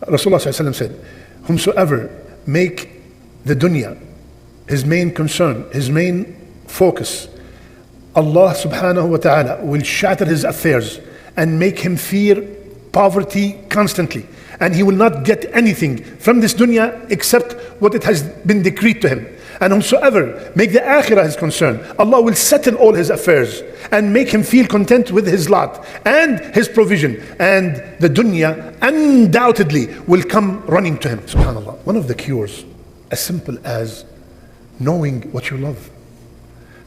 Rasulullah ﷺ said, whomsoever make the dunya his main concern, his main focus, Allah subhanahu wa ta'ala will shatter his affairs and make him fear poverty constantly. And he will not get anything from this dunya except what it has been decreed to him. And whomsoever make the akhirah his concern, Allah will settle all his affairs and make him feel content with his lot and his provision. And the dunya undoubtedly will come running to him. SubhanAllah. One of the cures, as simple as knowing what you love,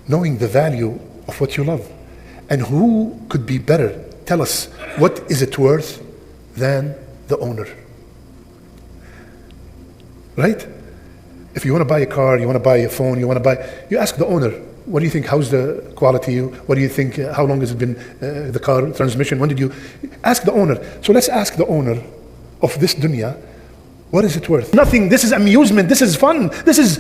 knowing the value of what you love. And who could be better? Tell us, what is it worth than the owner? Right? If you want to buy a car, you want to buy a phone, you ask the owner, what do you think, how's the quality? What do you think, how long has it been, the car transmission, when did you, ask the owner. So let's ask the owner of this dunya, what is it worth? Nothing. This is amusement, this is fun, this is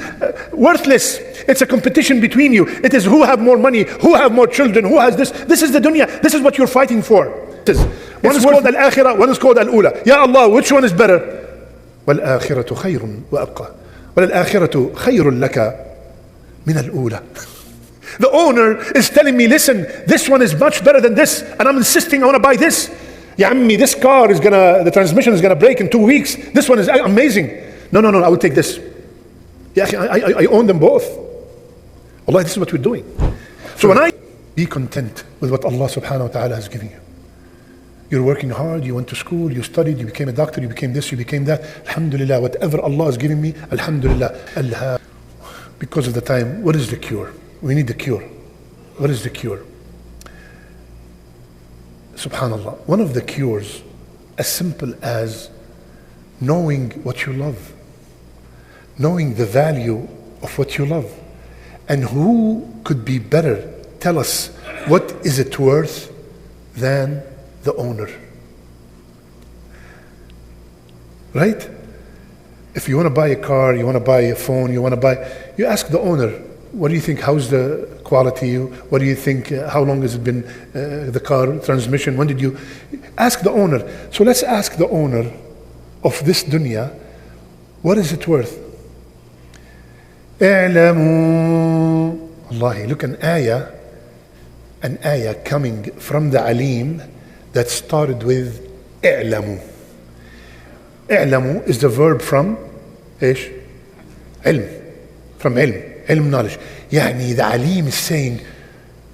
worthless. It's a competition between you. It is who have more money, who have more children, who has this. This is the dunya, this is what you're fighting for. One is called al-akhirah, one is called al-ula. Ya Allah, which one is better? وَالْآخِرَةُ خَيْرٌ وَأَبْقَى وَالْآخِرَةُ خَيْرٌ لَكَ مِنَ الْأُولَى. The owner is telling me, listen, this one is much better than this, and I'm insisting I want to buy this. Ya ammi, this car is the transmission is gonna break in 2 weeks. This one is amazing. No, I will take this. Ya akhi, I own them both. Allah, this is what we're doing. So when I be content with what Allah subhanahu wa ta'ala has given you. You're working hard, you went to school, you studied, you became a doctor, you became this, you became that. Alhamdulillah, whatever Allah has given me, alhamdulillah. Allah. Because of the time, what is the cure? We need the cure. What is the cure? Subhanallah. One of the cures, as simple as knowing what you love, knowing the value of what you love. And who could be better? Tell us, what is it worth than the owner? Right? If you want to buy a car, you want to buy a phone, you ask the owner, what do you think, how's the quality? What do you think, how long has it been, the car transmission, when did you, ask the owner. So let's ask the owner of this dunya, what is it worth? اعلموا. Allahi, look, an ayah coming from the alim that started with اعلموا. اعلموا is the verb from ايش؟ علم. From علم knowledge. يعني the alim is saying,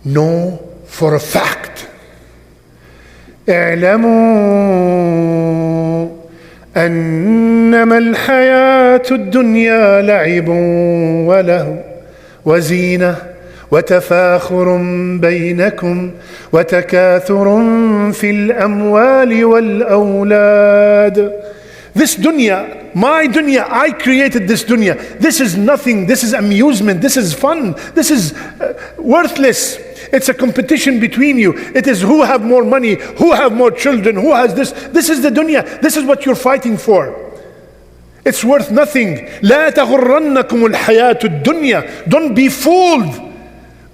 know for a fact. اعلموا أنما الحياة الدنيا لعب وله وزينة وتفاخر بينكم وتكاثر في الأموال والأولاد. This dunya, my dunya, I created this dunya. This is nothing, this is amusement, this is fun, this is worthless. It's a competition between you. It is who have more money, who have more children, who has this. This is the dunya, this is what you're fighting for. It's worth nothing. لا تغرنكم الحياة الدنيا. Don't be fooled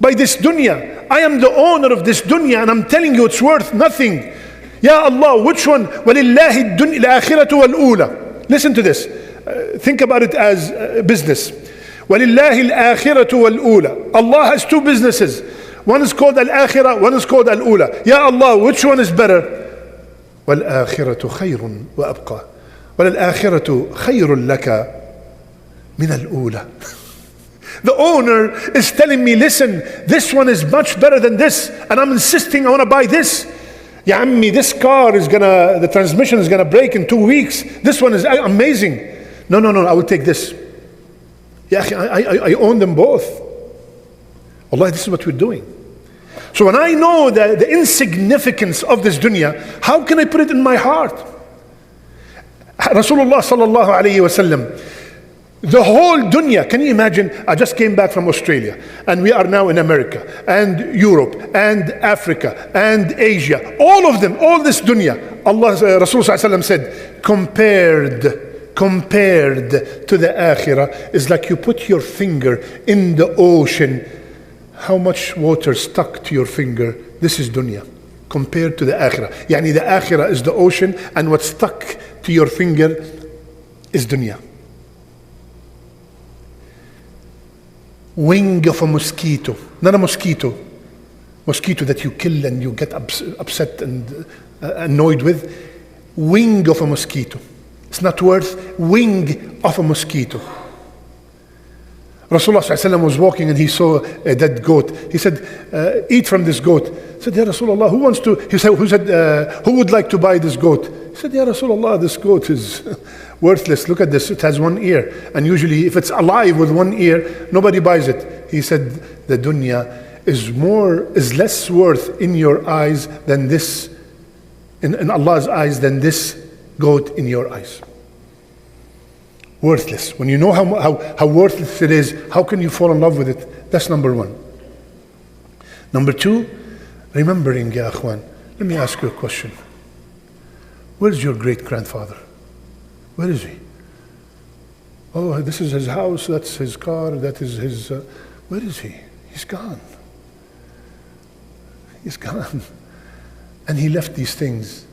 by this dunya. I am the owner of this dunya and I'm telling you it's worth nothing. Ya Allah, which one? وَلِلَّهِ الْآخِرَةُ وَالْأُولَى. Listen to this. Think about it as business. وَلِلَّهِ الْآخِرَةُ وَالْأُولَى. Allah has two businesses. One is called Al-Akhirah, one is called Al-Ula. Ya Allah, which one is better? وَالْآخِرَةُ خَيْرٌ وَأَبْقَى وَالْآخِرَةُ خَيْرٌ لَكَ مِنَ الْأُولَى. The owner is telling me, listen, this one is much better than this, and I'm insisting I want to buy this. Ya ammi, this car the transmission is gonna break in 2 weeks. This one is amazing. No, I will take this. Ya akhi, I own them both. Allah, this is what we're doing. So when I know the insignificance of this dunya, how can I put it in my heart? Rasulullah sallallahu alayhi wa sallam, the whole dunya, can you imagine? I just came back from Australia and we are now in America and Europe and Africa and Asia, all of them, all this dunya. Allah, Rasulullah sallallahu alayhi wa sallam said, compared to the akhirah is like you put your finger in the ocean. How much water stuck to your finger? This is dunya compared to the akhirah. Yani the akhirah is the ocean, and what's stuck to your finger is dunya. Wing of a mosquito, not a mosquito that you kill and you get upset and annoyed with. Wing of a mosquito. It's not worth wing of a mosquito. Rasulullah ﷺ was walking and he saw a dead goat. He said, eat from this goat. He said, Ya Rasulullah, who wants to? He said, who would like to buy this goat? He said, Ya Rasulullah, this goat is worthless. Look at this, it has one ear. And usually if it's alive with one ear, nobody buys it. He said, the dunya is less worth in your eyes than this, in Allah's eyes, than this goat in your eyes. Worthless. When you know how worthless it is, how can you fall in love with it? That's number one. Number two, remembering, ya akhwan. Let me ask you a question. Where's your great-grandfather? Where is he? Oh, this is his house, that's his car, that is his... where is he? He's gone. He's gone. And he left these things.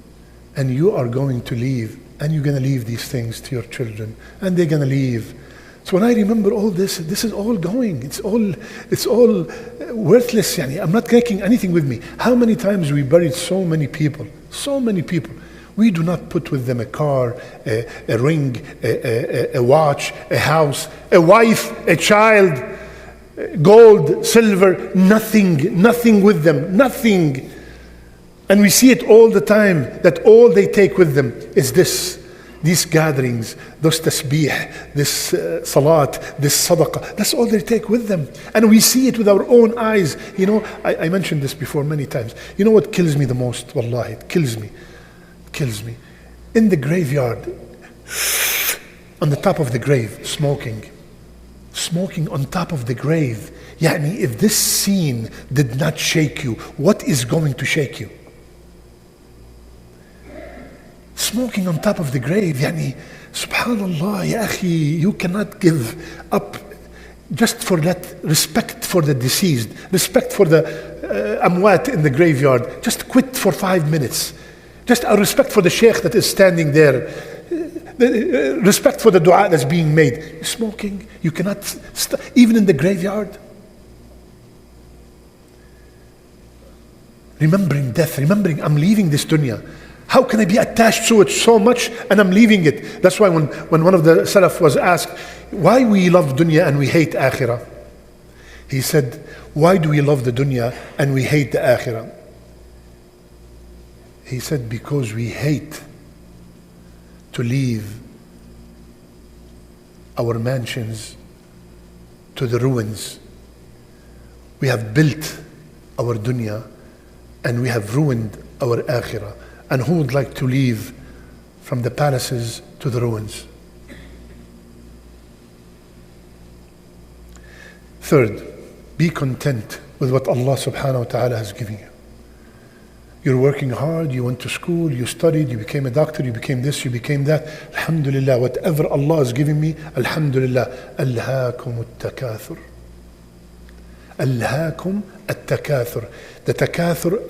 And you are going to leave. And you're going to leave these things to your children. And they're going to leave. So when I remember all this is all going. It's all worthless. Yani, I'm not taking anything with me. How many times we buried so many people? So many people. We do not put with them a car, a ring, a watch, a house, a wife, a child, gold, silver, nothing with them, nothing. And we see it all the time, that all they take with them is these gatherings, those tasbih, this salat, this sadaqah. That's all they take with them. And we see it with our own eyes. You know, I mentioned this before many times. You know what kills me the most? Wallahi, it kills me. In the graveyard, on the top of the grave, smoking on top of the grave. Yani, if this scene did not shake you, what is going to shake you? Smoking on top of the grave, yani, subhanallah, ya akhi, you cannot give up just for that respect for the deceased, respect for the amwat in the graveyard. Just quit for 5 minutes. Just a respect for the sheikh that is standing there. Respect for the dua that's being made. Smoking, you cannot, even in the graveyard. Remembering death, remembering I'm leaving this dunya. How can I be attached to it so much and I'm leaving it? That's why when one of the Salaf was asked, why we love dunya and we hate Akhirah? He said, why do we love the dunya and we hate the Akhirah? He said, because we hate to leave our mansions to the ruins. We have built our dunya and we have ruined our Akhirah. And who would like to leave from the palaces to the ruins? Third, be content with what Allah subhanahu wa ta'ala has given you. You're working hard, you went to school, you studied, you became a doctor, you became this, you became that. Alhamdulillah, whatever Allah has given me, Alhamdulillah. Alhaakum at-takathur. Alhaakum at-takathur. The takathur,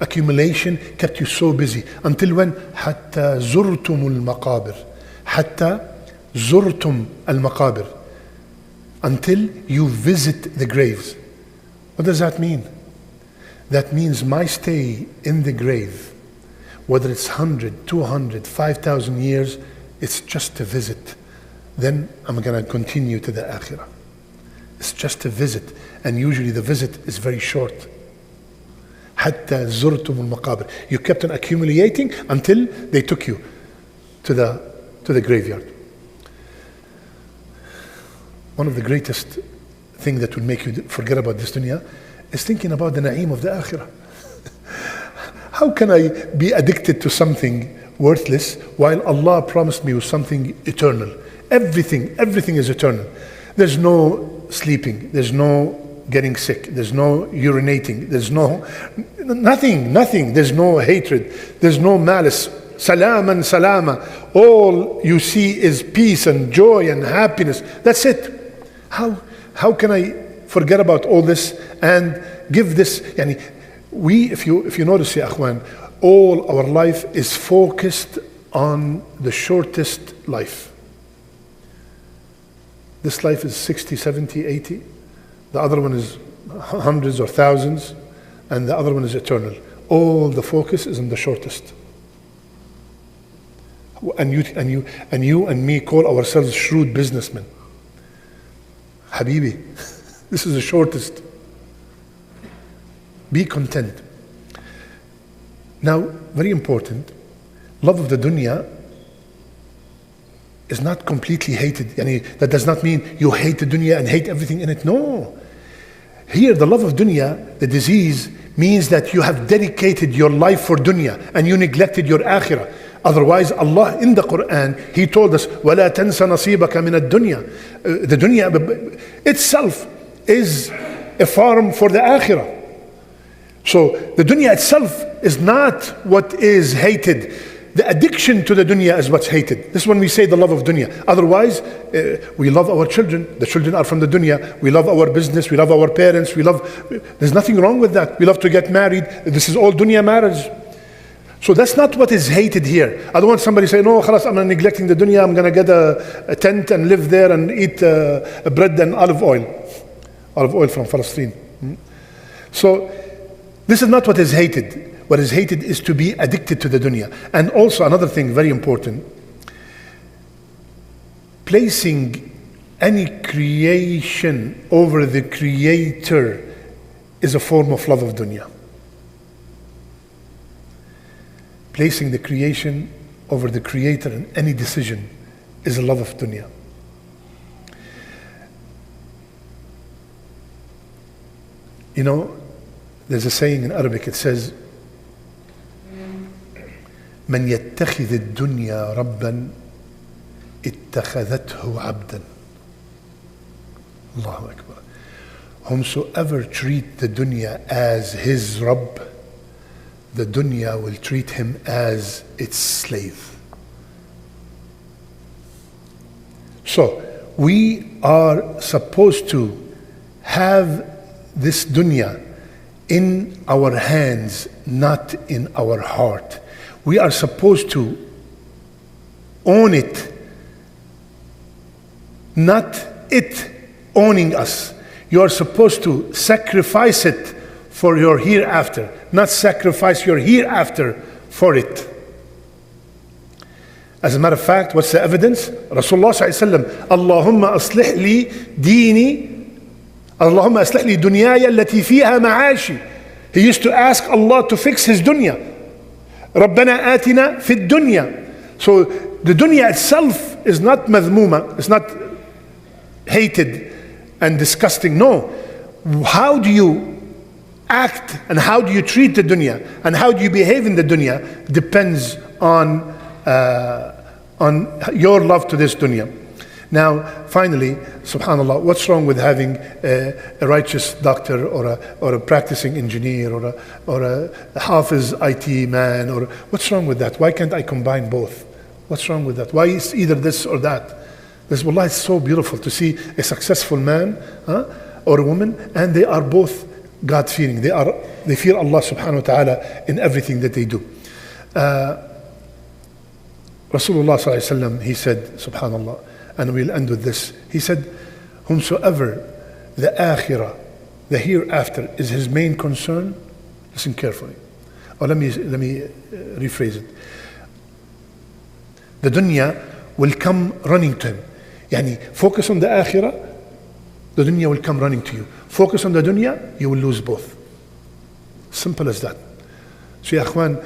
accumulation, kept you so busy. Until when? Hatta zurtum al-maqabir. Hatta zurtum al-maqabir. Until you visit the graves. What does that mean? That means my stay in the grave, whether it's 100, 200, 5,000 years, it's just a visit. Then I'm going to continue to the Akhirah. It's just a visit. And usually the visit is very short. Hatta zurtum al-maqabir. You kept on accumulating until they took you to the graveyard. One of the greatest things that would make you forget about this dunya is thinking about the na'im of the Akhirah. How can I be addicted to something worthless while Allah promised me with something eternal? Everything is eternal. There's no sleeping, there's no getting sick, there's no urinating, there's nothing, there's no hatred, there's no malice. Salaman salama. All you see is peace and joy and happiness. That's it. How can I forget about all this and give this? Yani, if you notice, ya akhwan, all our life is focused on the shortest life. This life is 60, 70, 80. The other one is hundreds or thousands, and the other one is eternal. All the focus is on the shortest. And you and me call ourselves shrewd businessmen. Habibi, this is the shortest. Be content. Now, very important, love of the dunya is not completely hated. That does not mean you hate the dunya and hate everything in it. No. Here, the love of dunya, the disease, means that you have dedicated your life for dunya and you neglected your akhirah. Otherwise, Allah in the Quran, He told us, وَلَا تَنْسَ نَصِيبَكَ مِنَ الدُّنْيَا. The dunya itself is a farm for the akhirah. So the dunya itself is not what is hated. The addiction to the dunya is what's hated. This is when we say the love of dunya. Otherwise, we love our children. The children are from the dunya. We love our business. We love our parents. There's nothing wrong with that. We love to get married. This is all dunya marriage. So that's not what is hated here. I don't want somebody to say, no, khalas, I'm neglecting the dunya. I'm going to get a tent and live there and eat bread and olive oil. Olive oil from Palestine. So this is not what is hated. What is hated is to be addicted to the dunya. And also another thing very important, placing any creation over the creator is a form of love of dunya. Placing the creation over the creator in any decision is a love of dunya. You know, there's a saying in Arabic, it says, من يتخذ الدنيا ربا اتخذته عبدا. Allahu Akbar. Whomsoever treat the dunya as his Rabb, the dunya will treat him as its slave. So we are supposed to have this dunya in our hands, not in our heart. We are supposed to own it, not it owning us. You are supposed to sacrifice it for your hereafter, not sacrifice your hereafter for it. As a matter of fact, what's the evidence? Rasulullah sallallahu alaihi wasallam, Allahumma aslih li dini, Allahumma aslih li dunyaya allati fiha ma'ashi. He used to ask Allah to fix his dunya. رَبَّنَا آتِنَا فِي الدُّنْيَا. So the dunya itself is not madhmuma, it's not hated and disgusting. No. How do you act and how do you treat the dunya and how do you behave in the dunya depends on your love to this dunya. Now, finally, subhanAllah, what's wrong with having a righteous doctor or a practicing engineer or a hafiz IT man? Or what's wrong with that? Why can't I combine both? What's wrong with that? Why is either this or that? This, wallah, it's so beautiful to see a successful man or a woman, and they are both God-fearing. They fear Allah subhanahu wa ta'ala in everything that they do. Rasulullah sallallahu alaihi wasallam, he said, subhanAllah, and we'll end with this. He said, whomsoever the akhirah, the hereafter, is his main concern, listen carefully. Or let me rephrase it. The dunya will come running to him. Yani, focus on the akhirah, the dunya will come running to you. Focus on the dunya, you will lose both. Simple as that. So, ya akhwan,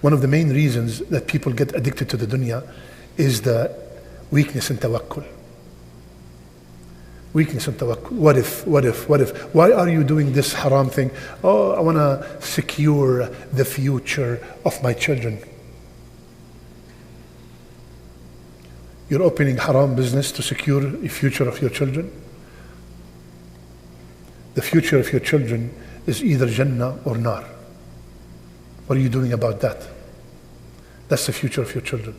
one of the main reasons that people get addicted to the dunya is the weakness in tawakkul. Weakness in tawakkul. What if? Why are you doing this haram thing? Oh, I want to secure the future of my children. You're opening haram business to secure the future of your children? The future of your children is either Jannah or Nar. What are you doing about that? That's the future of your children.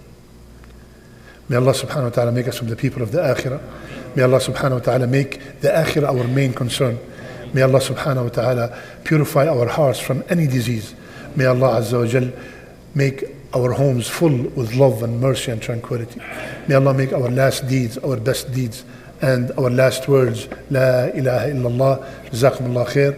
May Allah subhanahu wa ta'ala make us from the people of the akhirah. May Allah subhanahu wa ta'ala make the akhirah our main concern. May Allah subhanahu wa ta'ala purify our hearts from any disease. May Allah azza wa jal make our homes full with love and mercy and tranquility. May Allah make our last deeds our best deeds and our last words, La ilaha illallah. Jazakumullah khair.